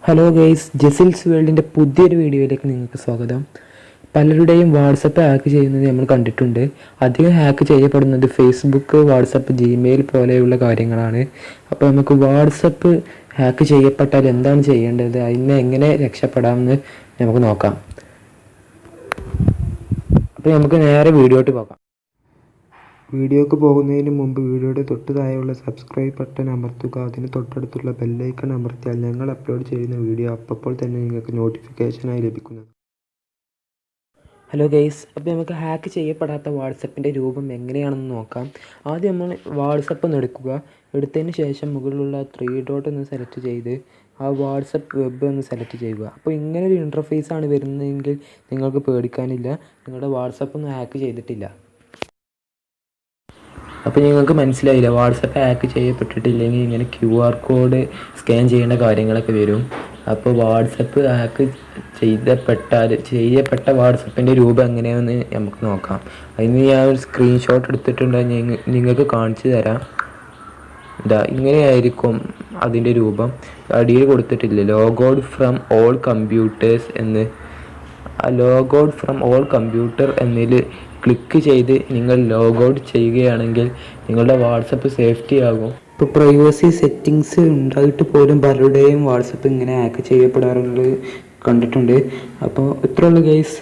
Hello guys, ജസീൽസ് വേൾഡിൻ്റെ പുതിയൊരു വീഡിയോയിലേക്ക് നിങ്ങൾക്ക് സ്വാഗതം. പലരുടെയും വാട്സപ്പ് ഹാക്ക് ചെയ്യുന്നത് നമ്മൾ കണ്ടിട്ടുണ്ട്. അധികം ഹാക്ക് ചെയ്യപ്പെടുന്നത് ഫേസ്ബുക്ക്, വാട്സപ്പ്, ജിമെയിൽ പോലെയുള്ള കാര്യങ്ങളാണ്. അപ്പോൾ നമുക്ക് വാട്സപ്പ് ഹാക്ക് ചെയ്യപ്പെട്ടാൽ എന്താണ് ചെയ്യേണ്ടത്, അതിനെ എങ്ങനെ രക്ഷപ്പെടാമെന്ന് നമുക്ക് നോക്കാം. അപ്പോൾ നമുക്ക് നേരെ വീഡിയോട്ട് പോകാം. വീഡിയോക്ക് പോകുന്നതിന് മുമ്പ് വീഡിയോയുടെ തൊട്ട് താഴെയുള്ള സബ്സ്ക്രൈബ് ബട്ടൺ അമർത്തുക. അതിന് തൊട്ടടുത്തുള്ള ബെല്ലൈക്കൺ അമർത്തിയാൽ ഞങ്ങൾ അപ്ലോഡ് ചെയ്യുന്ന വീഡിയോ അപ്പോൾ തന്നെ നിങ്ങൾക്ക് നോട്ടിഫിക്കേഷനായി ലഭിക്കുന്നത്. ഹലോ ഗൈസ്, അപ്പോൾ നമുക്ക് ഹാക്ക് ചെയ്യപ്പെടാത്ത വാട്സപ്പിൻ്റെ രൂപം എങ്ങനെയാണെന്ന് നോക്കാം. ആദ്യം നമ്മൾ വാട്സപ്പ് ഒന്ന് എടുക്കുക. എടുത്തതിന് ശേഷം മുകളിലുള്ള 3 ഡോട്ട് ഒന്ന് സെലക്ട് ചെയ്ത് ആ വാട്സപ്പ് വെബ് ഒന്ന് സെലക്ട് ചെയ്യുക. അപ്പോൾ ഇങ്ങനൊരു ഇൻ്റർഫേസാണ് വരുന്നതെങ്കിൽ നിങ്ങൾക്ക് പേടിക്കാനില്ല, നിങ്ങളുടെ വാട്സപ്പ് ഒന്നും ഹാക്ക് ചെയ്തിട്ടില്ല. അപ്പോൾ നിങ്ങൾക്ക് മനസ്സിലായില്ല, വാട്സപ്പ് ഹാക്ക് ചെയ്യപ്പെട്ടിട്ടില്ലെങ്കിൽ ഇങ്ങനെ QR കോഡ് സ്കാൻ ചെയ്യേണ്ട കാര്യങ്ങളൊക്കെ വരും. അപ്പോൾ വാട്സപ്പ് ഹാക്ക് ചെയ്യപ്പെട്ട വാട്സപ്പിൻ്റെ രൂപം എങ്ങനെയാണെന്ന് നമുക്ക് നോക്കാം. അതിന് ഞാൻ ഒരു സ്ക്രീൻഷോട്ട് എടുത്തിട്ടുണ്ട്, നിങ്ങൾക്ക് കാണിച്ചു തരാം. ഇങ്ങനെയായിരിക്കും അതിൻ്റെ രൂപം. അടിയിൽ കൊടുത്തിട്ടില്ല ലോഗൗട്ട് ഫ്രം ഓൾ കമ്പ്യൂട്ടേഴ്സ് എന്ന്. ആ ലോഗൗട്ട് ഫ്രം ഓൾ കമ്പ്യൂട്ടർ എന്നതിൽ ക്ലിക്ക് ചെയ്ത് നിങ്ങൾ ലോഗൗട്ട് ചെയ്യുകയാണെങ്കിൽ നിങ്ങളുടെ വാട്സപ്പ് സേഫ്റ്റി ആകും. ഇപ്പോൾ പ്രൈവസി സെറ്റിങ്സ് ഉണ്ടായിട്ട് പോലും പലരുടെയും വാട്സപ്പ് ഇങ്ങനെ ഹാക്ക് ചെയ്യപ്പെടാറുള്ളത് കണ്ടിട്ടുണ്ട്. അപ്പോൾ ഇത്രയുള്ളൂ ഗൈസ്.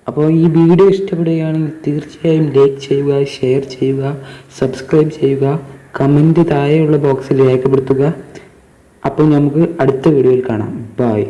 അപ്പോൾ ഈ വീഡിയോ ഇഷ്ടപ്പെടുകയാണെങ്കിൽ തീർച്ചയായും ലൈക്ക് ചെയ്യുക, ഷെയർ ചെയ്യുക, സബ്സ്ക്രൈബ് ചെയ്യുക, കമൻറ്റ് താഴെയുള്ള ബോക്സിൽ രേഖപ്പെടുത്തുക. അപ്പോൾ നമുക്ക് അടുത്ത വീഡിയോയിൽ കാണാം. ബൈ.